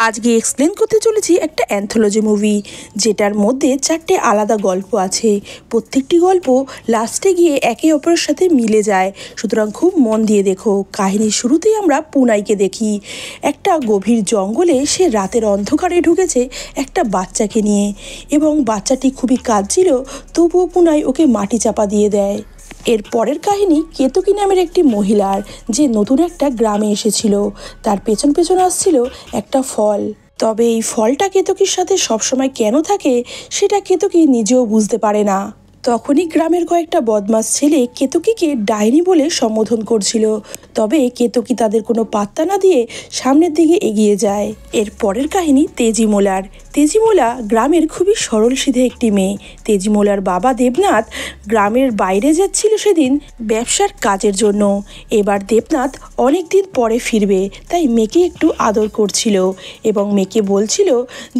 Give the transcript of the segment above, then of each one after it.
আজকে এক্সপ্লেন করতে চলেছি একটা অ্যান্থোলজি মুভি, যেটার মধ্যে 4টে আলাদা গল্প আছে। প্রত্যেকটি গল্প লাস্টে গিয়ে একে অপরের সাথে মিলে যায়, সুতরাং খুব মন দিয়ে দেখো। কাহিনীর শুরুতেই আমরা পুনাইকে দেখি। একটা গভীর জঙ্গলে সে রাতের অন্ধকারে ঢুকেছে একটা বাচ্চাকে নিয়ে, এবং বাচ্চাটি খুবই কাঁদছিল, তবুও পুনাই ওকে মাটি চাপা দিয়ে দেয়। এর পরের কাহিনী কেতকী নামের একটি মহিলার, যে নতুন একটা গ্রামে এসেছিল। তার পেছন পেছন আসছিল একটা ফল, তবে এই ফলটা কেতকীর সাথে সবসময় কেন থাকে সেটা কেতকী নিজেও বুঝতে পারে না। তখনই গ্রামের কয়েকটা বদমাস ছেলে কেতকীকে ডাইনি বলে সম্বোধন করছিল, তবে কেতকী তাদের কোনো পাত্তা না দিয়ে সামনের দিকে এগিয়ে যায়। এর পরের কাহিনী তেজিমোলার। তেজিমোলা গ্রামের খুবই সরল সিধে একটি মেয়ে। তেজিমোলার বাবা দেবনাথ গ্রামের বাইরে যাচ্ছিল সেদিন ব্যবসার কাজের জন্য। এবার দেবনাথ অনেক দিন পরে ফিরবে, তাই মেয়েকে একটু আদর করছিল এবং মেয়েকে বলছিল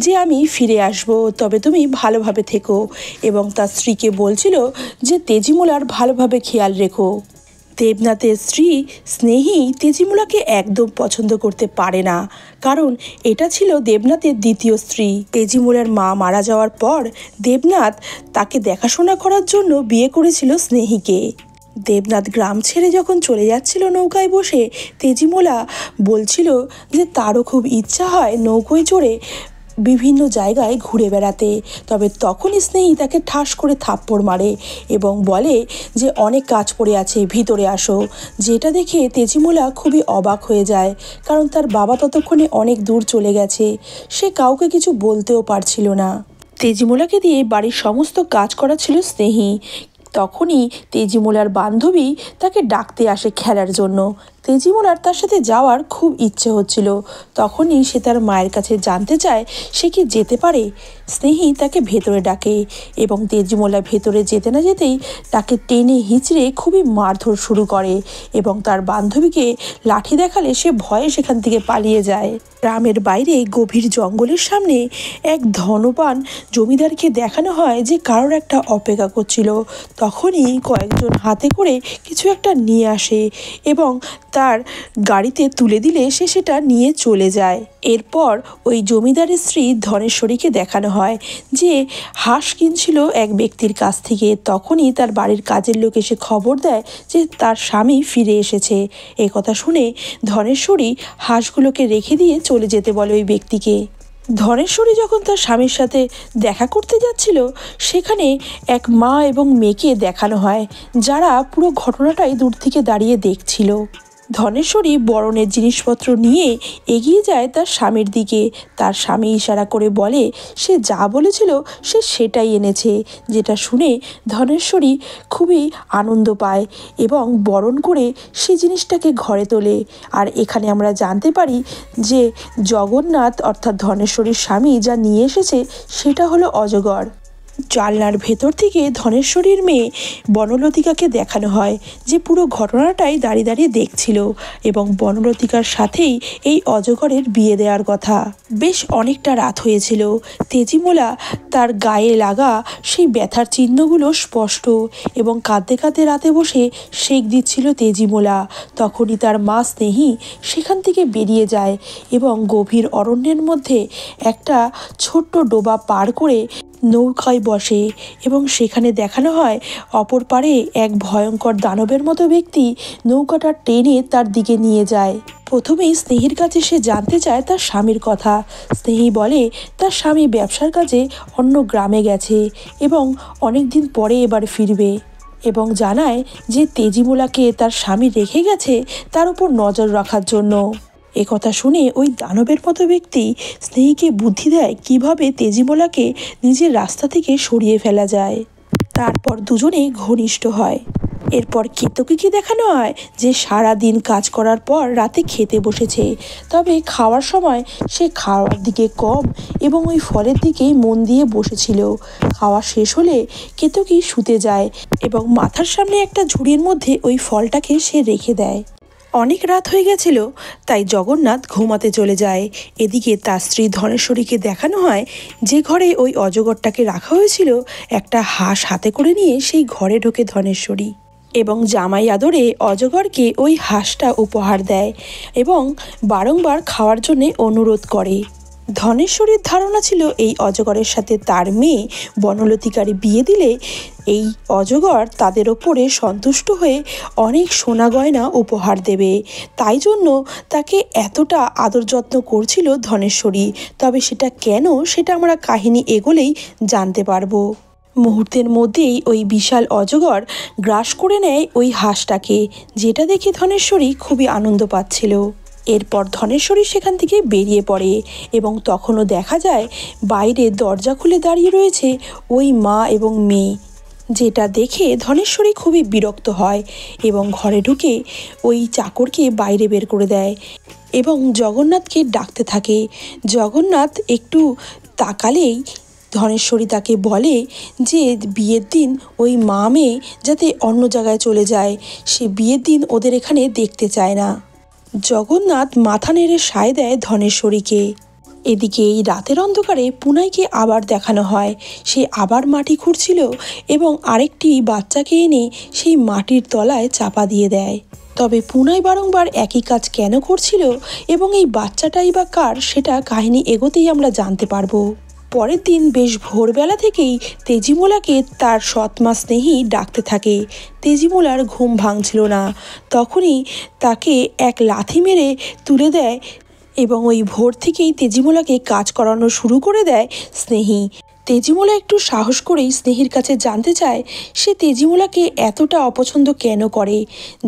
যে আমি ফিরে আসব, তবে তুমি ভালোভাবে থেকো, এবং তার স্ত্রীকে বলছিল যে তেজিমোলার ভালোভাবে খেয়াল রেখো। দেবনাথের স্ত্রী স্নেহী তেজিমোলাকে একদম পছন্দ করতে পারে না, কারণ এটা ছিল দেবনাথের দ্বিতীয় স্ত্রী। তেজিমোলার মা মারা যাওয়ার পর দেবনাথ তাকে দেখাশোনা করার জন্য বিয়ে করেছিল স্নেহীকে। দেবনাথ গ্রাম ছেড়ে যখন চলে যাচ্ছিল নৌকায় বসে, তেজিমোলা বলছিল যে তারও খুব ইচ্ছা হয় নৌকোয় চড়ে বিভিন্ন জায়গায় ঘুরে বেড়াতে। তবে তখনই স্নেহী তাকে ঠাস করে থাপ্পড় মারে এবং বলে যে অনেক কাজ পড়ে আছে, ভিতরে আসো। যেটা দেখে তেজিমোলা খুবই অবাক হয়ে যায়, কারণ তার বাবা ততক্ষণে অনেক দূর চলে গেছে। সে কাউকে কিছু বলতেও পারছিল না। তেজিমোলাকে দিয়ে বাড়ির সমস্ত কাজ করা ছিল স্নেহী। তখনই তেজিমোলার বান্ধবী তাকে ডাকতে আসে খেলার জন্য। তেজিমোলার তার সাথে যাওয়ার খুব ইচ্ছে হচ্ছিল। তখনই সে তার মায়ের কাছে জানতে চায় সে কি যেতে পারে। স্নেহী তাকে ভেতরে ডাকে এবং তেজিমোলা ভেতরে যেতে না যেতেই তাকে টেনে হিঁচড়ে খুবই মারধর শুরু করে, এবং তার বান্ধবীকে লাঠি দেখালে সে ভয়ে সেখান থেকে পালিয়ে যায়। গ্রামের বাইরে গভীর জঙ্গলের সামনে এক ধনবান জমিদারকে দেখানো হয় যে কারোর একটা অপেক্ষা করছিল। তখনই কয়েকজন হাতে করে কিছু একটা নিয়ে আসে এবং তার গাড়িতে তুলে দিলে সে সেটা নিয়ে চলে যায়। এরপর ওই জমিদারের স্ত্রী ধনেশ্বরীকে দেখানো হয় যে হাঁস কিনছিল এক ব্যক্তির কাছ থেকে। তখনই তার বাড়ির কাজের লোক এসে খবর দেয় যে তার স্বামী ফিরে এসেছে। এই কথা শুনে ধনেশ্বরী হাঁসগুলোকে রেখে দিয়ে চলে যেতে বলে ওই ব্যক্তিকে। ধনেশ্বরী যখন তার স্বামীর সাথে দেখা করতে যাচ্ছিল, সেখানে এক মা এবং মেয়েকে দেখানো হয়, যারা পুরো ঘটনাটাই দূর থেকে দাঁড়িয়ে দেখছিল। ধনেশ্বরী বরণের জিনিসপত্র নিয়ে এগিয়ে যায় তার স্বামীর দিকে। তার স্বামী ইশারা করে বলে সে যা বলেছিল সে সেটাই এনেছে, যেটা শুনে ধনেশ্বরী খুবই আনন্দ পায় এবং বরণ করে সেই জিনিসটাকে ঘরে তোলে। আর এখানে আমরা জানতে পারি যে জগন্নাথ অর্থাৎ ধনেশ্বরীর স্বামী যা নিয়ে এসেছে সেটা হলো অজগর। জানলার ভেতর থেকে ধনেশ্বরীর মেয়ে বনলতিকাকে দেখানো হয়, যে পুরো ঘটনাটাই দাঁড়িয়ে দাঁড়িয়ে দেখছিল, এবং বনলতিকার সাথেই এই অজগরের বিয়ে দেওয়ার কথা। বেশ অনেকটা রাত হয়েছিল। তেজিমোলা তার গায়ে লাগা সেই ব্যথার চিহ্নগুলো স্পষ্ট, এবং কাঁদতে কাঁদতে রাতে বসে সেঁক দিচ্ছিল তেজিমোলা। তখনই তার মা স্নেহী সেখান থেকে বেরিয়ে যায় এবং গভীর অরণ্যের মধ্যে একটা ছোট্ট ডোবা পার করে নৌকায় বসে, এবং সেখানে দেখানো হয় অপর পারে এক ভয়ঙ্কর দানবের মতো ব্যক্তি নৌকাটা টেনে তার দিকে নিয়ে যায়। প্রথমেই স্নেহীর কাছে সে জানতে চায় তার স্বামীর কথা। স্নেহী বলে তার স্বামী ব্যবসার কাজে অন্য গ্রামে গেছে এবং অনেক দিন পরে এবার ফিরবে, এবং জানায় যে তেজিমোলাকে তার স্বামী রেখে গেছে তার উপর নজর রাখার জন্য। একথা শুনে ওই দানবের মতো ব্যক্তি স্নেহীকে বুদ্ধি দেয় কিভাবে তেজিমোলাকে নিজের রাস্তা থেকে সরিয়ে ফেলা যায়। তারপর দুজনে ঘনিষ্ঠ হয়। এরপর কেতকীকে দেখানো হয় যে সারা দিন কাজ করার পর রাতে খেতে বসেছে, তবে খাওয়ার সময় সে খাওয়ার দিকে কম এবং ওই ফলের দিকেই মন দিয়ে বসেছিল। খাওয়া শেষ হলে কেতকী শুতে যায় এবং মাথার সামনে একটা ঝুড়ির মধ্যে ওই ফলটাকে সে রেখে দেয়। অনেক রাত হয়ে গেছিল, তাই জগন্নাথ ঘুমাতে চলে যায়। এদিকে তার স্ত্রী ধনেশ্বরীকে দেখানো হয় যে ঘরে ওই অজগরটাকে রাখা হয়েছিল, একটা হাঁস হাতে করে নিয়ে সেই ঘরে ঢোকে ধনেশ্বরী এবং জামাই আদরে অজগরকে ওই হাঁসটা উপহার দেয় এবং বারংবার খাওয়ার জন্যে অনুরোধ করে। ধনেশ্বরীর ধারণা ছিল এই অজগরের সাথে তার মেয়ে বনলতিকার বিয়ে দিলে এই অজগর তাদের ওপরে সন্তুষ্ট হয়ে অনেক সোনা গয়না উপহার দেবে। তাই জন্য তাকে এতটা আদর যত্ন করছিল ধনেশ্বরী। তবে সেটা কেন, সেটা আমরা কাহিনী এগোলেই জানতে পারবো। মুহূর্তের মধ্যেই ওই বিশাল অজগর গ্রাস করে নেয় ওই হাঁসটাকে, যেটা দেখে ধনেশ্বরী খুবই আনন্দ পাচ্ছিল। এরপর ধনেশ্বরী সেখান থেকে বেরিয়ে পড়ে এবং তখনও দেখা যায় বাইরে দরজা খুলে দাঁড়িয়ে রয়েছে ওই মা এবং মেয়ে, যেটা দেখে ধনেশ্বরী খুবই বিরক্ত হয় এবং ঘরে ঢুকে ওই চাকরকে বাইরে বের করে দেয় এবং জগন্নাথকে ডাকতে থাকে। জগন্নাথ একটু তাকালেই ধনেশ্বরী তাকে বলে যে বিয়ের দিন ওই মা মেয়ে যাতে অন্য জায়গায় চলে যায়, সে বিয়ের দিন ওদের এখানে দেখতে চায় না। জগন্নাথ মাথা নেড়ে সায় দেয় ধনেশ্বরীকে। এদিকে এই রাতের অন্ধকারে পুনাইকে আবার দেখানো হয়, সে আবার মাটি খুঁড়ছিল এবং আরেকটি বাচ্চাকে এনে সেই মাটির তলায় চাপা দিয়ে দেয়। তবে পুনাই বারংবার একই কাজ কেন করছিল এবং এই বাচ্চাটাই বা কার, সেটা কাহিনী এগোতেই আমরা জানতে পারবো। পরের দিন বেশ ভোরবেলা থেকেই তেজিমোলাকে তার সৎমা স্নেহী ডাকতে থাকে। তেজিমোলার ঘুম ভাঙছিল না, তখনই তাকে এক লাথি মেরে তুলে দেয় এবং ওই ভোর থেকেই তেজিমোলাকে কাজ করানো শুরু করে দেয় স্নেহী। তেজিমোলা একটু সাহস করেই স্নেহীর কাছে জানতে চায় সে তেজিমোলাকে এতটা অপছন্দ কেন করে,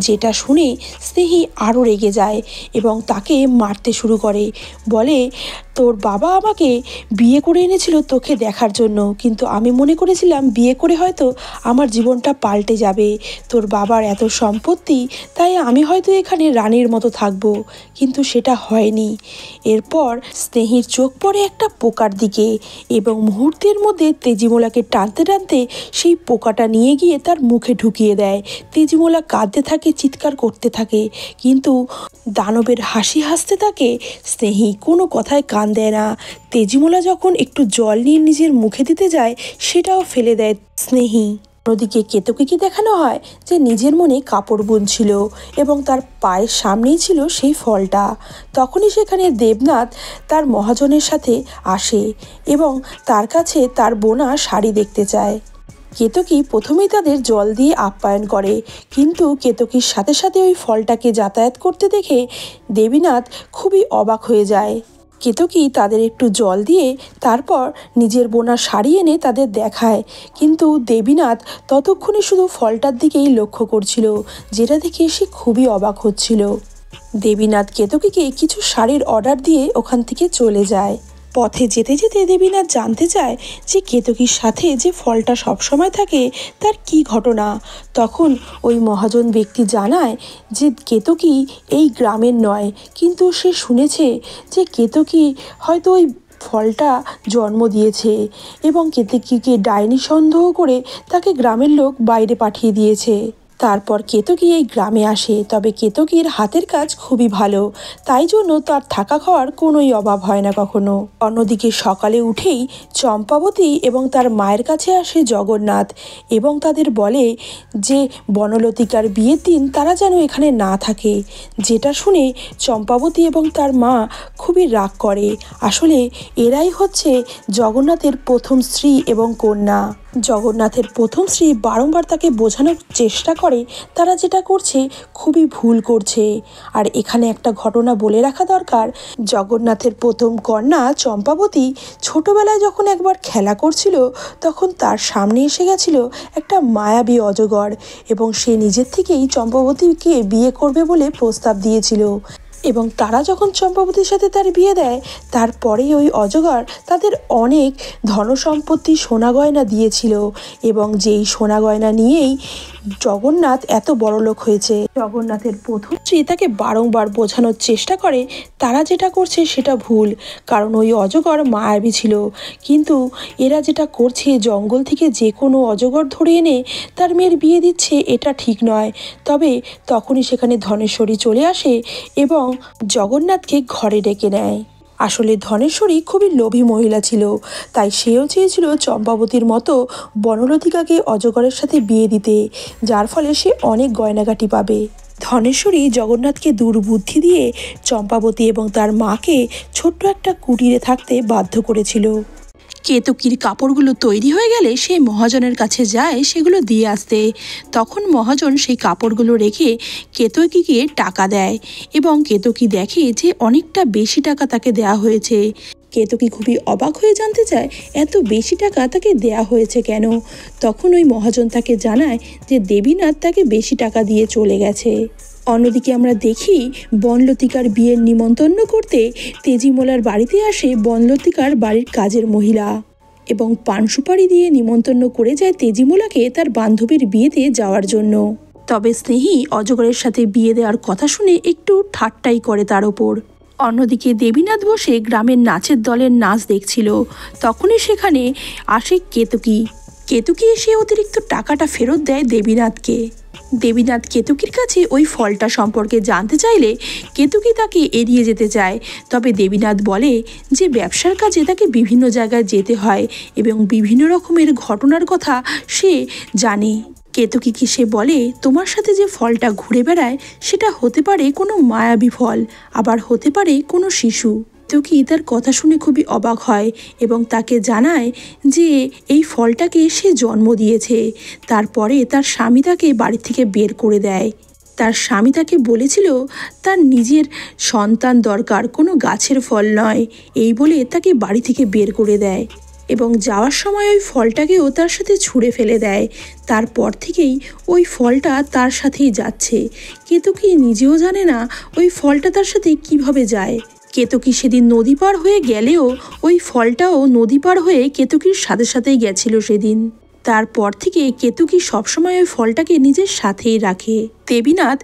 যেটা শুনে স্নেহী আরও রেগে যায় এবং তাকে মারতে শুরু করে। বলে, তোর বাবা আমাকে বিয়ে করে এনেছিল তোকে দেখার জন্য, কিন্তু আমি মনে করেছিলাম বিয়ে করে হয়তো আমার জীবনটা পাল্টে যাবে। তোর বাবার এত সম্পত্তি, তাই আমি হয়তো এখানে রানীর মতো থাকবো, কিন্তু সেটা হয়নি। এরপর স্নেহীর চোখ পড়ে একটা পোকার দিকে এবং মুহূর্তের মধ্যে তেজিমোলাকে টানতে টানতে সেই পোকাটা নিয়ে গিয়ে তার মুখে ঢুকিয়ে দেয়। তেজিমোলা কাঁদতে থাকে, চিৎকার করতে থাকে, কিন্তু দানবের হাসি হাসতে থাকে। স্নেহী কোনো কথায় কান দেয় না। তেজিমোলা যখন একটু জল নিয়ে নিজের মুখে দিতে যায়, সেটাও ফেলে দেয় স্নেহী। অন্যদিকে কেতকীকে দেখানো হয় যে নিজের মনে কাপড় বুনছিল এবং তার পায়ের সামনেই ছিল সেই ফলটা। তখনই সেখানে দেবনাথ তার মহাজনের সাথে আসে এবং তার কাছে তার বোনা শাড়ি দেখতে চায়। কেতকী প্রথমেই তাদের জল দিয়ে আপ্যায়ন করে, কিন্তু কেতকীর সাথে সাথে ওই ফলটাকে যাতায়াত করতে দেখে দেবীনাথ খুবই অবাক হয়ে যায়। কেতকী তাদের একটু জল দিয়ে তারপর নিজের বোনা শাড়ি এনে তাদের দেখায়, কিন্তু দেবীনাথ ততক্ষণে শুধু ফলটার দিকেই লক্ষ্য করছিল, যেটা দেখে সে খুবই অবাক হচ্ছিল। দেবীনাথ কেতকীকে কিছু শাড়ির অর্ডার দিয়ে ওখান থেকে চলে যায়। পথে যেতে যেতে দেবীনাথ জানতে চায় যে কেতকীর সাথে যে ফলটা সবসময় থাকে তার কি ঘটনা। তখন ওই মহাজন ব্যক্তি জানায় যে কেতকী এই গ্রামের নয়, কিন্তু সে শুনেছে যে কেতকী হয়তো ওই ফলটা জন্ম দিয়েছে এবং কেতকীকে ডাইনি সন্দেহ করে তাকে গ্রামের লোক বাইরে পাঠিয়ে দিয়েছে। তারপর কেতকী এই গ্রামে আসে, তবে কেতকীর হাতের কাজ খুবই ভালো, তাই জন্য তার থাকা খাওয়ার কোনোই অভাব হয় না কখনো। অন্যদিকে সকালে উঠেই চম্পাবতী এবং তার মায়ের কাছে আসে জগন্নাথ এবং তাদের বলে যে বনলতিকার বিয়ের দিন তারা যেন এখানে না থাকে, যেটা শুনে চম্পাবতী এবং তার মা খুবই রাগ করে। আসলে এরাই হচ্ছে জগন্নাথের প্রথম স্ত্রী এবং কন্যা। জগন্নাথের প্রথম স্ত্রী বারংবার তাকে বোঝানোর চেষ্টা করে তারা যেটা করছে খুবই ভুল করছে। আর এখানে একটা ঘটনা বলে রাখা দরকার, জগন্নাথের প্রথম কন্যা চম্পাবতী ছোটবেলায় যখন একবার খেলা করছিল, তখন তার সামনে এসে গেছিল একটা মায়াবী অজগর এবং সে নিজের থেকেই চম্পাবতীকে বিয়ে করবে বলে প্রস্তাব দিয়েছিল। এবং তারা যখন চম্পাবতীর সাথে তার বিয়ে দেয়, তারপরেই ওই অজগর তাদের অনেক ধনসম্পত্তি সোনা গয়না দিয়েছিল এবং যেই সোনা গয়না নিয়েই জগন্নাথ এত বড়লোক হয়েছে। জগন্নাথের প্রথম স্ত্রী তাকে বারংবার বোঝানোর চেষ্টা করে তারা যেটা করছে সেটা ভুল, কারণ ওই অজগর মায়াবী ছিল, কিন্তু এরা যেটা করছে জঙ্গল থেকে যে কোনো অজগর ধরে এনে তার মেয়ের বিয়ে দিচ্ছে, এটা ঠিক নয়। তবে তখনই সেখানে ধনেশ্বরী চলে আসে এবং জগন্নাথকে ঘরে ডেকে নেয়। আসলে ধনেশ্বরী খুবই লোভী মহিলা ছিল, তাই সেও চেয়েছিল চম্পাবতীর মতো বনলতিকাকে অজগরের সাথে বিয়ে দিতে, যার ফলে সে অনেক গয়নাগাটি পাবে। ধনেশ্বরী জগন্নাথকে দুর্বুদ্ধি দিয়ে চম্পাবতী এবং তার মাকে ছোট্ট একটা কুটিরে থাকতে বাধ্য করেছিল। কেতকীর কাপড়গুলো তৈরি হয়ে গেলে সে মহাজনের কাছে যায় সেগুলো দিয়ে আসতে। তখন মহাজন সেই কাপড়গুলো রেখে কেতকীকে টাকা দেয় এবং কেতকী দেখে যে অনেকটা বেশি টাকা তাকে দেয়া হয়েছে। কেতকী খুবই অবাক হয়ে জানতে চায় এত বেশি টাকা তাকে দেয়া হয়েছে কেন। তখন ওই মহাজন তাকে জানায় যে দেবীনাথ তাকে বেশি টাকা দিয়ে চলে গেছে। অন্যদিকে আমরা দেখি বনলতিকার বিয়ের নিমন্ত্রণ করতে তেজিমোলার বাড়িতে আসে বনলতিকার বাড়ির কাজের মহিলা এবং পান সুপারি দিয়ে নিমন্ত্রণ করে যায় তেজিমোলাকে তার বান্ধবীর বিয়েতে যাওয়ার জন্য। তবে স্নেহী অজগরের সাথে বিয়ে দেওয়ার কথা শুনে একটু ঠাট্টাই করে তার ওপর। অন্যদিকে দেবীনাথ বসে গ্রামের নাচের দলের নাচ দেখছিল। তখনই সেখানে আসে কেতকী। কেতকী এসে অতিরিক্ত টাকাটা ফেরত দেয় দেবীনাথকে। দেবীনাথ কেতকীর কাছে ওই ফলটা সম্পর্কে জানতে চাইলে কেতকী তাকে এড়িয়ে যেতে চায়। তবে দেবীনাথ বলে যে ব্যবসার কাজে তাকে বিভিন্ন জায়গায় যেতে হয় এবং বিভিন্ন রকমের ঘটনার কথা সে জানে। কেতকীকে সে বলে তোমার সাথে যে ফলটা ঘুরে বেড়ায় সেটা হতে পারে কোনো মায়াবী ফল, আবার হতে পারে কোনো শিশু। কেতকী তার কথা শুনে খুবই অবাক হয় এবং তাকে জানায় যে এই ফলটাকে সে জন্ম দিয়েছে। তারপরে তার স্বামী তাকে বাড়ি থেকে বের করে দেয়। তার স্বামী তাকে বলেছিল তার নিজের সন্তান দরকার, কোনো গাছের ফল নয়, এই বলে তাকে বাড়ি থেকে বের করে দেয় এবং যাওয়ার সময় ওই ফলটাকেও তার সাথে ছুঁড়ে ফেলে দেয়। তারপর থেকেই ওই ফলটা তার সাথেই যাচ্ছে। কেতকী নিজেও জানে না ওই ফলটা তার সাথে কিভাবে যায়। কেতকী সেদিন নদী পার হয়ে গেলেও ওই ফলটাও নদী পার হয়ে কেতকীর সাথে সাথেই গেছিল সেদিন। তারপর থেকে কেতকী সবসময় ওই ফলটাকে নিজের সাথেই রাখে। দেবীনাথ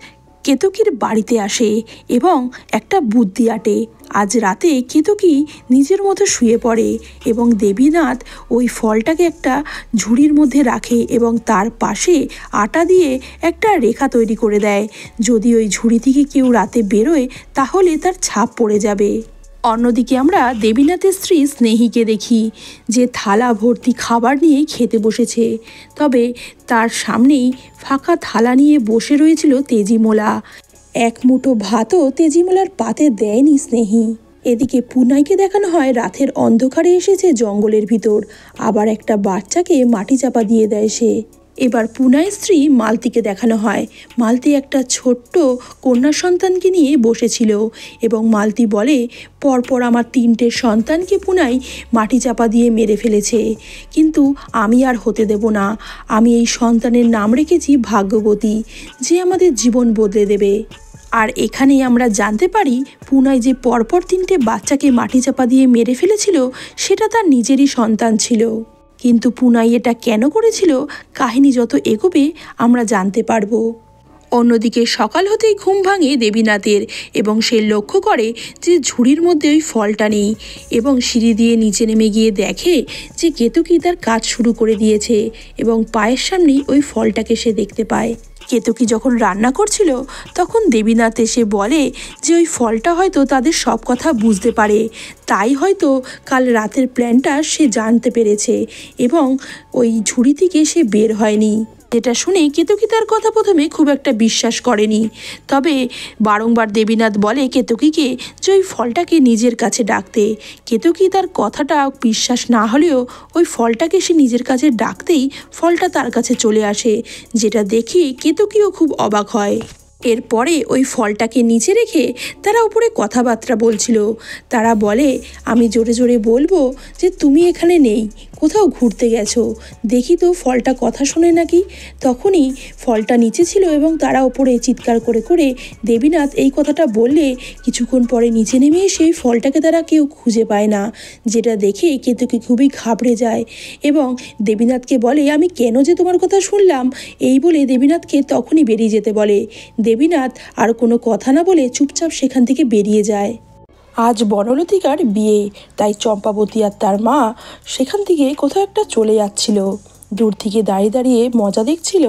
কেতকীর বাড়িতে আসে এবং একটা বুদ্ধি আটে। আজ রাতে কেতকী নিজের মতো শুয়ে পড়ে এবং দেবীনাথ ওই ফলটাকে একটা ঝুড়ির মধ্যে রাখে এবং তার পাশে আটা দিয়ে একটা রেখা তৈরি করে দেয়। যদি ওই ঝুড়ি থেকে কেউ রাতে বেরোয় তাহলে তার ছাপ পড়ে যাবে। অন্যদিকে আমরা দেবীনাথের স্ত্রী স্নেহীকে দেখি যে থালা ভর্তি খাবার নিয়ে খেতে বসেছে। তবে তার সামনেই ফাঁকা থালা নিয়ে বসে রয়েছিল তেজিমোলা। এক মুঠো ভাতও তেজিমোলার পাতে দেয়নি স্নেহী। এদিকে পুনাইকে দেখানো হয় রাতের অন্ধকারে এসেছে জঙ্গলের ভিতর, আবার একটা বাচ্চাকে মাটি চাপা দিয়ে দেয় সে। এবার পুনাইয়ের স্ত্রী মালতীকে দেখানো হয়। মালতী একটা ছোট্ট কন্যা সন্তানকে নিয়ে বসেছিল এবং মালতী বলে পরপর আমার 3টে সন্তানকে পুনাই মাটি চাপা দিয়ে মেরে ফেলেছে, কিন্তু আমি আর হতে দেব না। আমি এই সন্তানের নাম রেখেছি ভাগ্যবতী, যে আমাদের জীবন বদলে দেবে। আর এখানেই আমরা জানতে পারি পুনাই যে পরপর 3টে বাচ্চাকে মাটি চাপা দিয়ে মেরে ফেলেছিল সেটা তার নিজেরই সন্তান ছিল। কিন্তু পুনাই এটা কেন করেছিল কাহিনী যত এগোবে আমরা জানতে পারবো। অন্যদিকে সকাল হতেই ঘুম ভাঙে দেবীনাথের এবং সে লক্ষ্য করে যে ঝুড়ির মধ্যে ওই ফলটা নেই এবং সিঁড়ি দিয়ে নিচে নেমে গিয়ে দেখে যে কেতকী তার কাজ শুরু করে দিয়েছে এবং পায়ের সামনেই ওই ফলটাকে সে দেখতে পায়। কেতকী যখন রান্না করছিল তখন দেবীনাথ এসে বলে যে ওই ফলটা হয়তো তাদের সব কথা বুঝতে পারে, তাই হয়তো কাল রাতের প্ল্যানটা সে জানতে পেরেছে এবং ওই ঝুড়ি থেকে সে বের হয়নি। যেটা শুনে কেতকী তার কথা প্রথমে খুব একটা বিশ্বাস করেনি। তবে বারংবার দেবীনাথ বলে কেতকীকে যে ওই ফলটাকে নিজের কাছে ডাকতে। কেতকী তার কথাটা বিশ্বাস না হলেও ওই ফলটাকে সে নিজের কাছে ডাকতেই ফলটা তার কাছে চলে আসে, যেটা দেখে কেতকীও খুব অবাক হয়। এরপরে ওই ফলটাকে নিচে রেখে তারা উপরে কথাবার্তা বলছিল। তারা বলে আমি জোরে জোরে বলবো যে তুমি এখানে নেই, কোথাও ঘুরতে গেছো, দেখি তো ফলটা কথা শোনে নাকি। তখনই ফলটা নিচে ছিল এবং তারা ওপরে চিৎকার করে করে দেবীনাথ এই কথাটা বললে কিছুক্ষণ পরে নিচে নেমে এসে ফলটাকে তারা কেউ খুঁজে পায় না, যেটা দেখে কেতকী খুবই ঘাবড়ে যায় এবং দেবীনাথকে বলে আমি কেন যে তোমার কথা শুনলাম, এই বলে দেবীনাথকে তখনই বেরিয়ে যেতে বলে। দেবীনাথ আর কোনো কথা না বলে চুপচাপ সেখান থেকে বেরিয়ে যায়। আজ বনলতিকার বিয়ে, তাই চম্পাবতী আর তার মা সেখান থেকে কোথাও একটা চলে যাচ্ছিল। দূর থেকে দাঁড়িয়ে দাঁড়িয়ে মজা দেখছিল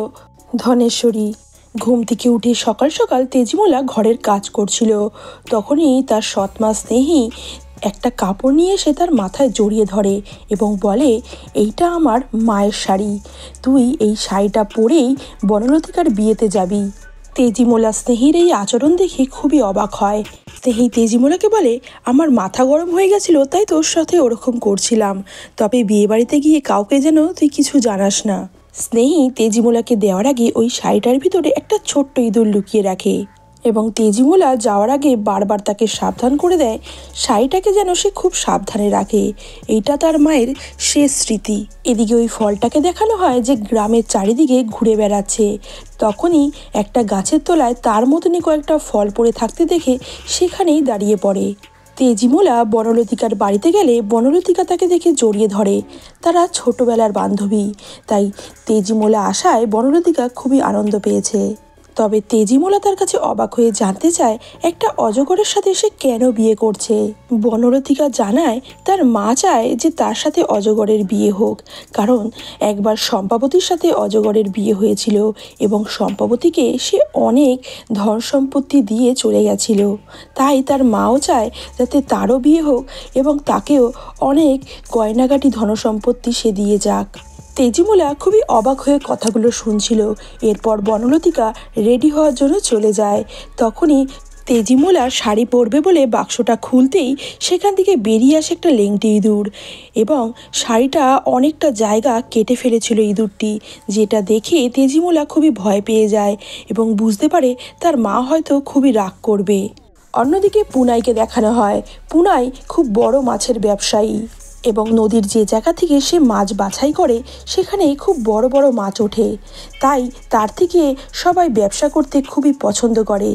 ধনেশ্বরী। ঘুম থেকে উঠে সকাল সকাল তেজিমোলা ঘরের কাজ করছিল। তখনই তার সৎমা স্নেহী একটা কাপড় নিয়ে এসে তার মাথায় জড়িয়ে ধরে এবং বলে এইটা আমার মায়ের শাড়ি, তুই এই শাড়িটা পরেই বনলতিকার বিয়েতে যাবি। তেজিমোলা স্নেহির এই আচরণ দেখে খুবই অবাক হয়। স্নেহি তেজিমোলাকে বলে, আমার মাথা গরম হয়ে গেছিল তাই তোর সাথে ওরকম করছিলাম, তবে বিয়ে বাড়িতে গিয়ে কাউকে যেন তুই কিছু জানাস না। স্নেহি তেজিমোলাকে দেওয়ার আগে ওই শাড়িটার ভিতরে একটা ছোট্ট ইঁদুর লুকিয়ে রাখে এবং তেজিমোলা যাওয়ার আগে বারবার তাকে সাবধান করে দেয় শাড়িটাকে যেন সে খুব সাবধানে রাখে, এইটা তার মায়ের শেষ স্মৃতি। এদিকে ওই ফলটাকে দেখানো হয় যে গ্রামের চারিদিকে ঘুরে বেড়াচ্ছে। তখনই একটা গাছের তলায় তার মতনই কয়েকটা ফল পড়ে থাকতে দেখে সেখানেই দাঁড়িয়ে পড়ে। তেজিমোলা বনলতিকার বাড়িতে গেলে বনলতিকা তাকে দেখে জড়িয়ে ধরে, তারা ছোটবেলার বান্ধবী। তাই তেজিমোলা আসায় বনলতিকা খুবই আনন্দ পেয়েছে। তবে তেজিমোলা তার কাছে অবাক হয়ে জানতে চায় একটা অজগরের সাথে সে কেন বিয়ে করছে। বনলতিকা জানায় তার মা চায় যে তার সাথে অজগরের বিয়ে হোক, কারণ একবার সম্পাবতীর সাথে অজগরের বিয়ে হয়েছিল এবং সম্পাবতীকে সে অনেক ধন সম্পত্তি দিয়ে চলে গেছিল। তাই তার মাও চায় যাতে তারও বিয়ে হোক এবং তাকেও অনেক গয়নাগাটি ধনসম্পত্তি সে দিয়ে যাক। তেজিমোলা খুবই অবাক হয়ে কথাগুলো শুনছিল। এরপর বনলতিকা রেডি হওয়ার জন্য চলে যায়। তখনই তেজিমোলা শাড়ি পরবে বলে বাক্সটা খুলতেই সেখান থেকে বেরিয়ে আসে একটা লেংটি ইঁদুর এবং শাড়িটা অনেকটা জায়গা কেটে ফেলেছিল ইঁদুরটি, যেটা দেখে তেজিমোলা খুবই ভয় পেয়ে যায় এবং বুঝতে পারে তার মা হয়তো খুবই রাগ করবে। অন্যদিকে পুনাইকে দেখানো হয়। পুনাই খুব বড় মাছের ব্যবসায়ী এবং নদীর যে জায়গা থেকে সে মাছ বাছাই করে সেখানে খুব বড় বড় মাছ ওঠে, তাই তার থেকে সবাই ব্যবসা করতে খুবই পছন্দ করে।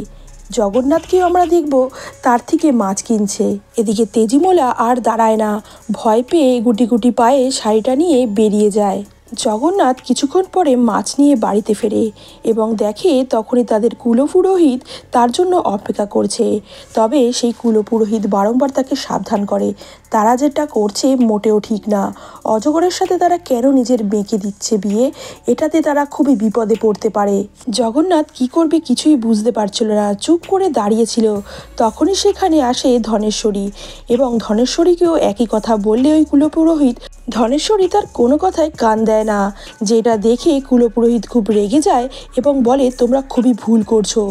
জগন্নাথকেও আমরা দেখব তার থেকে মাছ কিনছে। এদিকে তেজিমোলা আর দাঁড়ায় না, ভয় পেয়ে গুটি গুটি পায়ে শাড়িটা নিয়ে বেরিয়ে যায়। জগন্নাথ কিছুক্ষণ পরে মাছ নিয়ে বাড়িতে ফেরে এবং দেখে তখনই তাদের কুলপুরোহিত তার জন্য অপেক্ষা করছে। তবে সেই কুলপুরোহিত বারংবার তাকে সাবধান করে তারা যেটা করছে মোটেও ঠিক না। অজগরের সাথে তারা কেন নিজের মেয়েকে দিচ্ছে বিয়ে, এটাতে তারা খুবই বিপদে পড়তে পারে। জগন্নাথ কি করবে কিছুই বুঝতে পারছিল না, চুপ করে দাঁড়িয়েছিল। তখনই সেখানে আসে ধনেশ্বরী এবং ধনেশ্বরীকেও একই কথা বললে ওই কুলপুরোহিত ধনেশ্বরী তার কোনো কথায় কান দেয় না, যেটা দেখে কুলপুরোহিত খুব রেগে যায় এবং বলে তোমরা খুবই ভুল করছো।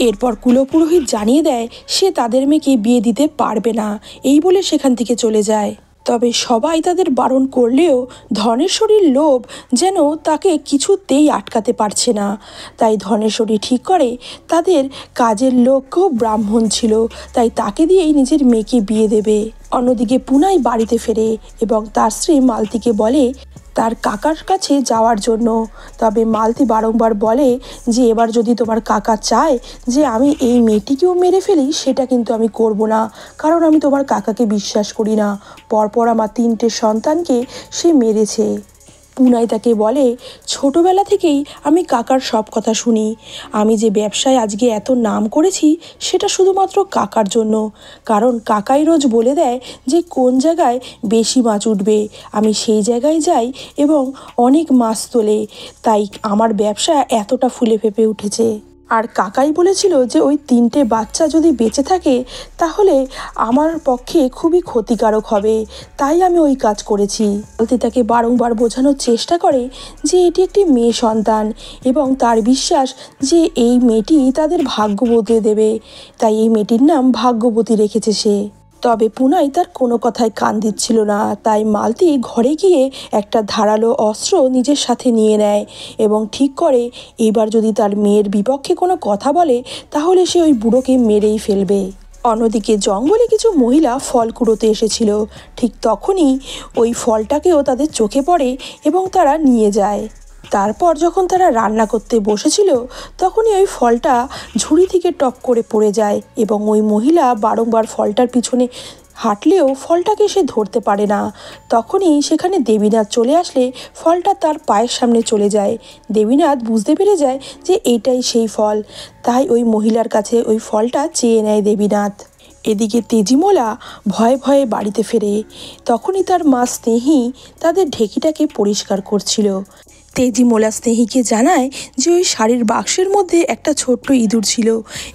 এরপর কুলপুরোহিত জানিয়ে দেয় সে তাদের মেয়েকে বিয়ে দিতে পারবে না, এই বলে সেখান থেকে চলে যায়। তবে সবাই তাদের বারণ করলেও ধনেশ্বরীর লোভ যেন তাকে কিছুতেই আটকাতে পারছে না। তাই ধনেশ্বরী ঠিক করে তাদের কাজের লোকও ব্রাহ্মণ ছিল, তাই তাকে দিয়েই নিজের মেয়েকে বিয়ে দেবে। অন্যদিকে পুনাই বাড়িতে ফেরে এবং তার স্ত্রী মালতীকে বলে তার কাকার কাছে যাওয়ার জন্য। তবে মালতী বারংবার বলে যে এবার যদি তোমার কাকা চায় যে আমি এই মেয়েটিকেও মেরে ফেলি সেটা কিন্তু আমি করব না, কারণ আমি তোমার কাকাকে বিশ্বাস করি না। পরপর আমার 3টে সন্তানকে সে মেরেছে। পুনাই তাকে বলে ছোটবেলা থেকেই আমি কাকার সব কথা শুনি, আমি যে ব্যবসায় আজকে এত নাম করেছি সেটা শুধুমাত্র কাকার জন্য, কারণ কাকাই রোজ বলে দেয় যে কোন জায়গায় বেশি মাছ উঠবে, আমি সেই জায়গায় যাই এবং অনেক মাছ তোলে, তাই আমার ব্যবসা এতটা ফুলে ফেঁপে উঠেছে। আর কাকাই বলেছিল যে ওই 3টে বাচ্চা যদি বেঁচে থাকে তাহলে আমার পক্ষে খুবই ক্ষতিকারক হবে, তাই আমি ওই কাজ করেছি। মালতী তাকে বারংবার বোঝানোর চেষ্টা করে যে এটি একটি মেয়ে সন্তান এবং তার বিশ্বাস যে এই মেয়েটি তাদের ভাগ্য বদলে দেবে, তাই এই মেয়েটির নাম ভাগ্যবতী রেখেছে সে। তবে পুনাই তার কোনো কথায় কান দিচ্ছিল না, তাই মালতী ঘরে গিয়ে একটা ধারালো অস্ত্র নিজের সাথে নিয়ে নেয় এবং ঠিক করে এবার যদি তার মেয়ের বিপক্ষে কোনো কথা বলে তাহলে সে ওই বুড়োকে মেরেই ফেলবে। অন্যদিকে জঙ্গলে কিছু মহিলা ফল কুড়োতে এসেছিল, ঠিক তখনই ওই ফলটাকেও তাদের চোখে পড়ে এবং তারা নিয়ে যায়। তারপর যখন তারা রান্না করতে বসেছিল তখনই ওই ফলটা ঝুড়ি থেকে টপ করে পড়ে যায় এবং ওই মহিলা বারংবার ফলটার পিছনে হাঁটলেও ফলটাকে সে ধরতে পারে না। তখনই সেখানে দেবীনাথ চলে আসলে ফলটা তার পায়ের সামনে চলে যায়। দেবীনাথ বুঝতে পেরে যায় যে এইটাই সেই ফল, তাই ওই মহিলার কাছে ওই ফলটা চেয়ে নেয় দেবীনাথ। এদিকে তেজিমোলা ভয়ে ভয়ে বাড়িতে ফেরে। তখনই তার মা স্নেহি তাদের ঢেকিটাকে পরিষ্কার করছিল। তেজিমোলা স্নেহিকে জানায় যে ওই শাড়ির বাক্সের মধ্যে একটা ছোট্ট ইঁদুর ছিল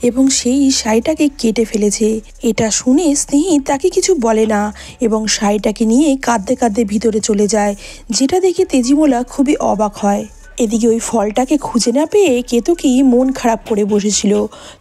এবং সেই শাড়িটাকে কেটে ফেলেছে। এটা শুনে স্নেহি তাকে কিছু বলে না এবং শাড়িটাকে নিয়ে কাঁদতে কাঁদতে ভিতরে চলে যায়, যেটা দেখে তেজিমোলা খুবই অবাক হয়। এদিকে ওই ফলটাকে খুঁজে না পেয়ে কেতকী মন খারাপ করে বসেছিল।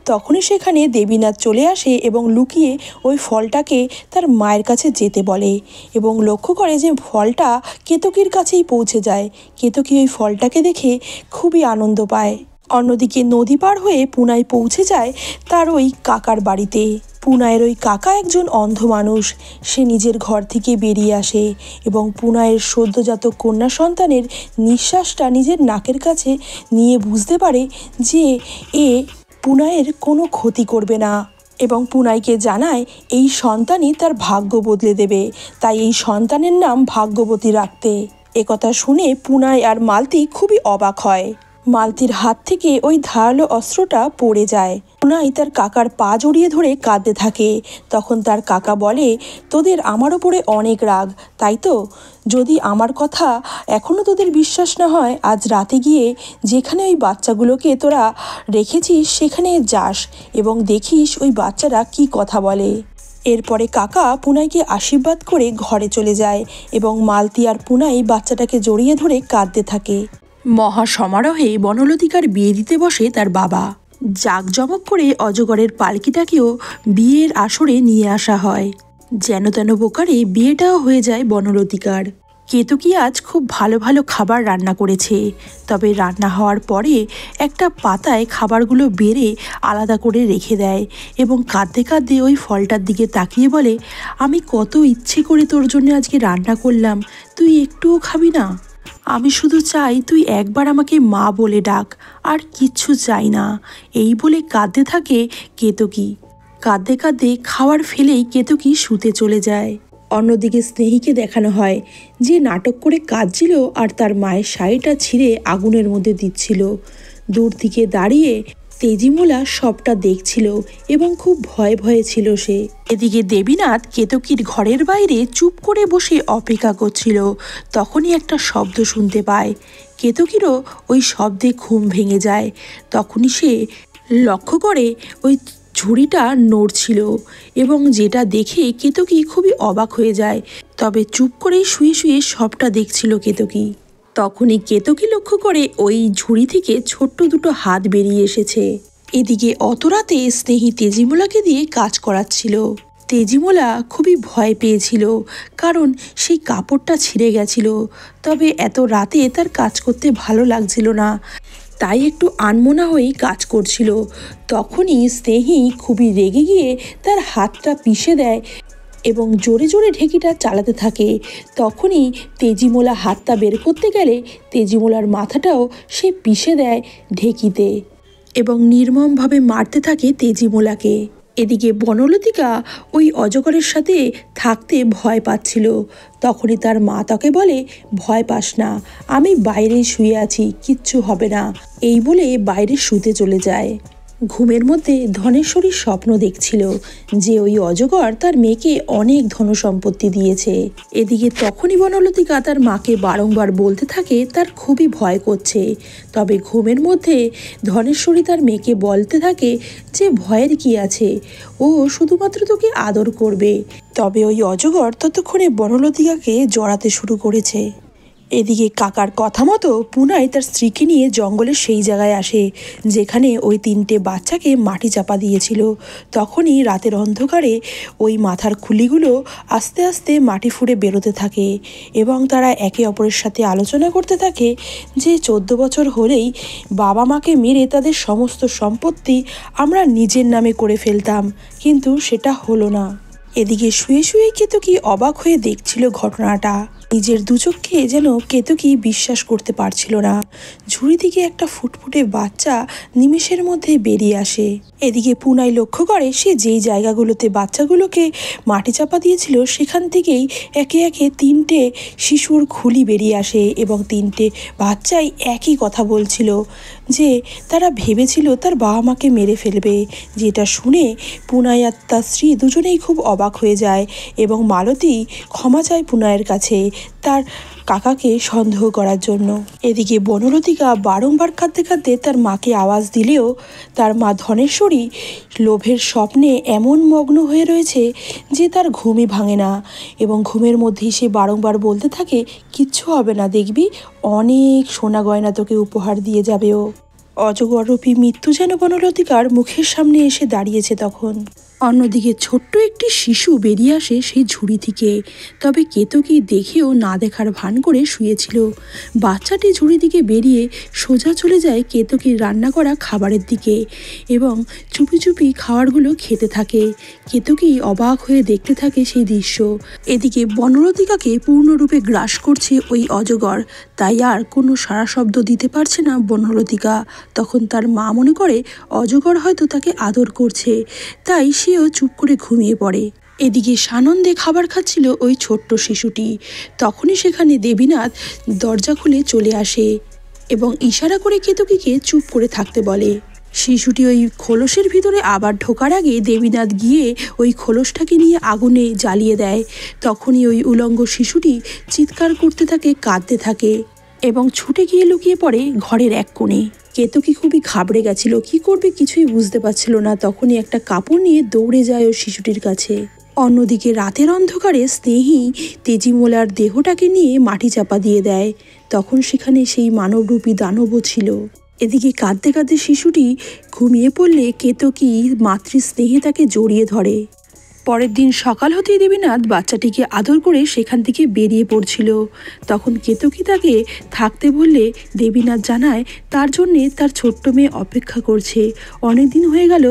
তখনই সেখানে দেবীনাথ চলে আসে এবং লুকিয়ে ওই ফলটাকে তার মায়ের কাছে যেতে বলে এবং লক্ষ্য করে যে ফলটা কেতকীর কাছেই পৌঁছে যায়। কেতকী ওই ফলটাকে দেখে খুবই আনন্দ পায়। অন্যদিকে নদী পার হয়ে পুনাই পৌঁছে যায় তার ওই কাকার বাড়িতে। পুনাইয়ের ওই কাকা একজন অন্ধ মানুষ। সে নিজের ঘর থেকে বেরিয়ে আসে এবং পুনাইয়ের সদ্যজাত কন্যা সন্তানের নিঃশ্বাসটা নিজের নাকের কাছে নিয়ে বুঝতে পারে যে এ পুনাইয়ের কোনো ক্ষতি করবে না এবং পুনাইকে জানায় এই সন্তানই তার ভাগ্য বদলে দেবে, তাই এই সন্তানের নাম ভাগ্যবতী রাখতে। একথা শুনে পুনাই আর মালতী খুবই অবাক হয়। মালতীর হাত থেকে ওই ধারালো অস্ত্রটা পড়ে যায়। পুনাই তার কাকার পা জড়িয়ে ধরে কাঁদতে থাকে। তখন তার কাকা বলে, তোদের আমার ওপরে অনেক রাগ, তাই তো? যদি আমার কথা এখনও তোদের বিশ্বাস না হয়, আজ রাতে গিয়ে যেখানে ওই বাচ্চাগুলোকে তোরা রেখেছিস সেখানে যাস এবং দেখিস ওই বাচ্চারা কি কথা বলে। এরপরে কাকা পুনাইকে আশীর্বাদ করে ঘরে চলে যায় এবং মালতী আর পুনাই বাচ্চাটাকে জড়িয়ে ধরে কাঁদতে থাকে। মহা সমারোহে বনলতিকার বিয়ে দিতে বসে তার বাবা। জাঁকজমক করে অজগরের পালকিটাকেও বিয়ের আসরে নিয়ে আসা হয়। যেন তেন প্রকারে বিয়েটাও হয়ে যায় বনলতিকার। কেতকী আজ খুব ভালো ভালো খাবার রান্না করেছে। তবে রান্না হওয়ার পরে একটা পাতায় খাবারগুলো বেড়ে আলাদা করে রেখে দেয় এবং কাঁদতে কাঁদতে ওই ফলটার দিকে তাকিয়ে বলে, আমি কত ইচ্ছে করে তোর জন্য আজকে রান্না করলাম, তুই একটুও খাবি না? আমি শুধু চাই তুই একবার আমাকে মা বলে ডাক, আর কিচ্ছু চাই না। এই বলে কাঁদতে থাকে কেতকী। কাঁদতে কাঁদতে খাওয়ার ফেলেই কেতকী শুতে চলে যায়। অন্যদিকে স্নেহীকে দেখানো হয় যে নাটক করে কাঁদছিল আর তার মায়ের শাড়িটা ছিঁড়ে আগুনের মধ্যে দিচ্ছিল। দূর থেকে দাঁড়িয়ে তেজিমোলা সবটা দেখছিল এবং খুব ভয়ে ভয়ে ছিল সে। এদিকে দেবীনাথ কেতকীর ঘরের বাইরে চুপ করে বসে অপেক্ষা করছিল। তখনই একটা শব্দ শুনতে পায়। কেতকীরও ওই শব্দে ঘুম ভেঙে যায়। তখনই সে লক্ষ্য করে ওই ঝুড়িটা নড়ছিল এবং যেটা দেখে কেতকী খুবই অবাক হয়ে যায়। তবে চুপ করেই শুয়ে শুয়ে সবটা দেখছিল কেতকী। তখনই কেতকী লক্ষ্য করে ওই ঝুড়ি থেকে ছোট্ট দুটো হাত বেরিয়ে এসেছে। এদিকে অত রাতে স্নেহী তেজিমোলাকে দিয়ে কাজ করাচ্ছিল। তেজিমোলা খুবই ভয় পেয়েছিল, কারণ সেই কাপড়টা ছিঁড়ে গেছিল। তবে এত রাতে তার কাজ করতে ভালো লাগছিল না, তাই একটু আনমনা হয়েই কাজ করছিল। তখনই স্নেহী খুবই রেগে গিয়ে তার হাতটা পিষে দেয় এবং জোরে জোরে ঢেকিটা চালাতে থাকে। তখনই তেজিমোলা হাতটা বের করতে গেলে তেজিমোলার মাথাটাও সে পিষে দেয় ঢেকিতে এবং নির্মমভাবে মারতে থাকে তেজিমোলাকে। এদিকে বনলতিকা ওই অজগরের সাথে থাকতে ভয় পাচ্ছিল। তখনই তার মা তাকে বলে, ভয় পাস না, আমি বাইরেই শুয়ে আছি, কিচ্ছু হবে না। এই বলে বাইরে শুতে চলে যায়। ঘুমের মধ্যে ধনেশ্বরীর স্বপ্ন দেখছিল যে ওই অজগর তার মেয়েকে অনেক ধনসম্পত্তি দিয়েছে। এদিকে তখনই বনলতিকা তার মাকে বারংবার বলতে থাকে তার খুবই ভয় করছে। তবে ঘুমের মধ্যে ধনেশ্বরী তার মেয়েকে বলতে থাকে যে ভয়ের কি আছে, ও শুধুমাত্র তোকে আদর করবে। তবে ওই অজগর ততক্ষণে বনলতিকাকে জড়াতে শুরু করেছে। এদিকে কাকার কথা মতো পুনাই তার স্ত্রীকে নিয়ে জঙ্গলের সেই জায়গায় আসে যেখানে ওই তিনটে বাচ্চাকে মাটি চাপা দিয়েছিল। তখনই রাতের অন্ধকারে ওই মাথার খুলিগুলো আস্তে আস্তে মাটি ফুঁড়ে বেরোতে থাকে এবং তারা একে অপরের সাথে আলোচনা করতে থাকে যে 14 বছর হলেই বাবা মাকে মেরে তাদের সমস্ত সম্পত্তি আমরা নিজের নামে করে ফেলতাম, কিন্তু সেটা হলো না। এদিকে শুয়ে শুয়ে কেতকী অবাক হয়ে দেখছিল ঘটনাটা। নিজের দুচোখে যেন কেতকী বিশ্বাস করতে পারছিল না। ঝুড়ি থেকে একটা ফুটফুটে বাচ্চা নিমেষের মধ্যে বেরিয়ে আসে। এদিকে পুনাই লক্ষ্য করে সে যেই জায়গাগুলোতে বাচ্চাগুলোকে মাটি চাপা দিয়েছিল সেখান থেকেই একে একে তিনটে শিশুর খুলি বেরিয়ে আসে এবং তিনটে বাচ্চাই একই কথা বলছিল যে তারা ভেবেছিল তার বাবা মাকে মেরে ফেলবে। যেটা শুনে পুনাই আর তার স্ত্রী দুজনেই খুব অবাক হয়ে যায় এবং মালতী ক্ষমা চায় পুনাইয়ের কাছে তার কাকাকে সন্দেহ করার জন্য। এদিকে বনলতিকা বারংবার কাঁদতে কাঁদতে তার মাকে আওয়াজ দিলেও তার মা ধনেশ্বরী লোভের স্বপ্নে এমন মগ্ন হয়ে রয়েছে যে তার ঘুমই ভাঙে না, এবং ঘুমের মধ্যেই সে বারংবার বলতে থাকে, কিচ্ছু হবে না, দেখবি অনেক সোনা গয়না তোকে উপহার দিয়ে যাবে ও। অজগররূপী মৃত্যু যেন বনলতিকার মুখের সামনে এসে দাঁড়িয়েছে তখন। অন্যদিকে ছোট্ট একটি শিশু বেরিয়ে আসে সেই ঝুড়ি থেকে, তবে কেতকী দেখেও না দেখার ভান করে শুয়েছিল। বাচ্চাটি ঝুড়ি থেকে বেরিয়ে সোজা চলে যায় কেতকীর রান্না করা খাবারের দিকে এবং চুপি চুপি খাবারগুলো খেতে থাকে। কেতকী অবাক হয়ে দেখতে থাকে সেই দৃশ্য। এদিকে বনলতিকাকে পূর্ণরূপে গ্রাস করছে ওই অজগর, তাই আর কোনো সাড়া শব্দ দিতে পারছে না বনলতিকা। তখন তার মা মনে করে অজগর হয়তো তাকে আদর করছে, তাই সেও চুপ করে ঘুমিয়ে পড়ে। এদিকে সানন্দে খাবার খাচ্ছিল ওই ছোট্ট শিশুটি। তখনই সেখানে দেবীনাথ দরজা খুলে চলে আসে এবং ইশারা করে কেতকীকে চুপ করে থাকতে বলে। শিশুটি ওই খোলসের ভিতরে আবার ঢোকার আগে দেবীনাথ গিয়ে ওই খোলসটাকে নিয়ে আগুনে জ্বালিয়ে দেয়। তখনই ওই উলঙ্গ শিশুটি চিৎকার করতে থাকে, কাঁদতে থাকে এবং ছুটে গিয়ে লুকিয়ে পড়ে ঘরের এক কোণে। কেতকী খুবই ঘাবড়ে গেছিল, কি করবে কিছুই বুঝতে পারছিল না। তখনই একটা কাপড় নিয়ে দৌড়ে যায় ওই শিশুটির কাছে। অন্যদিকে রাতের অন্ধকারে স্নেহী তেজিমোলার দেহটাকে নিয়ে মাটি চাপা দিয়ে দেয়। তখন সেখানে সেই মানবরূপী দানবও ছিল। এদিকে কাঁদতে কাঁদতে শিশুটি ঘুমিয়ে পড়লে কেতকী মাতৃস্নেহে তাকে জড়িয়ে ধরে। পরের দিন সকাল হতেই দেবীনাথ বাচ্চাটিকে আদর করে সেখান থেকে বেরিয়ে পড়ছিল। তখন কেতকী তাকে থাকতে বললে দেবীনাথ জানায় তার জন্যে তার ছোট্ট মেয়ে অপেক্ষা করছে। অনেক দিন হয়ে গেল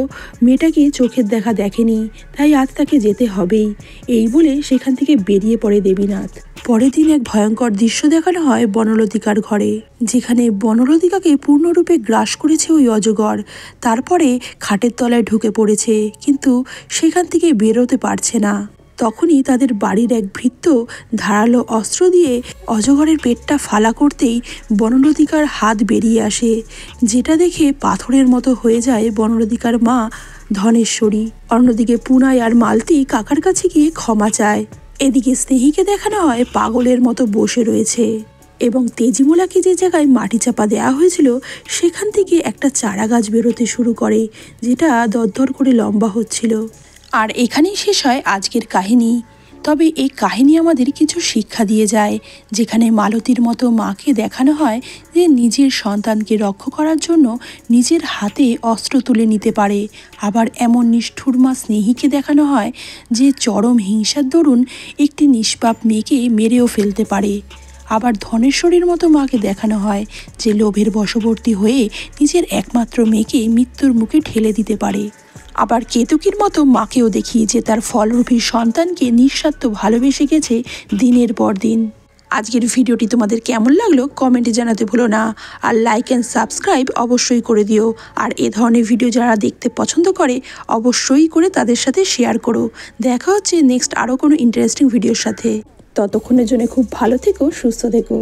মেয়েটাকে চোখের দেখা দেখেনি, তাই আজ তাকে যেতে হবেই। এই বলে সেখান থেকে বেরিয়ে পড়ে দেবীনাথ। পরের দিন এক ভয়ঙ্কর দৃশ্য দেখানো হয় বনলতিকার ঘরে, যেখানে বনলতিকাকে পূর্ণরূপে গ্রাস করেছে ওই অজগর। তারপরে খাটের তলায় ঢুকে পড়েছে, কিন্তু সেখান থেকে বেরোতে পারছে না। তখনই তাদের বাড়ির এক ভৃত্য ধারালো অস্ত্র দিয়ে অজগরের পেটটা ফালা করতেই বনলতিকার হাত বেরিয়ে আসে, যেটা দেখে পাথরের মতো হয়ে যায় বনলতিকার মা ধনেশ্বরী। অন্যদিকে পুনাই আর মালতী কাকার কাছে গিয়ে ক্ষমা চায়। এদিকে স্নেহীকে দেখানো হয় পাগলের মতো বসে রয়েছে এবং তেজিমোলাকে যে জায়গায় মাটি চাপা দেওয়া হয়েছিল সেখান থেকে একটা চারা গাছ বেরোতে শুরু করে, যেটা দরদর করে লম্বা হচ্ছিল। আর এখানেই শেষ হয় আজকের কাহিনী। তবে এই কাহিনী আমাদের কিছু শিক্ষা দিয়ে যায়, যেখানে মালতীর মতো মাকে দেখানো হয় যে নিজের সন্তানকে রক্ষা করার জন্য নিজের হাতে অস্ত্র তুলে নিতে পারে। আবার এমন নিষ্ঠুর মা স্নেহীকে দেখানো হয় যে চরম হিংসার দরুন একটি নিষ্পাপ মেয়েকে মেরেও ফেলতে পারে। আবার ধনেশ্বরীর মতো মাকে দেখানো হয় যে লোভের বশবর্তী হয়ে নিজের একমাত্র মেয়েকে মৃত্যুর মুখে ঠেলে দিতে পারে। আবার কেতকীর মতো মাকেও দেখি যে তার ফলরূপী সন্তানকে নিঃস্বার্থ ভালোবেসে গেছে দিনের পর দিন। আজকের ভিডিওটি তোমাদের কেমন লাগলো কমেন্টে জানাতে ভুলো না, আর লাইক অ্যান্ড সাবস্ক্রাইব অবশ্যই করে দিও। আর এ ধরনের ভিডিও যারা দেখতে পছন্দ করে অবশ্যই করে তাদের সাথে শেয়ার করো। দেখা হচ্ছে নেক্সট আরও কোনো ইন্টারেস্টিং ভিডিওর সাথে। ততক্ষণের জন্য খুব ভালো থেকো, সুস্থ থেকো।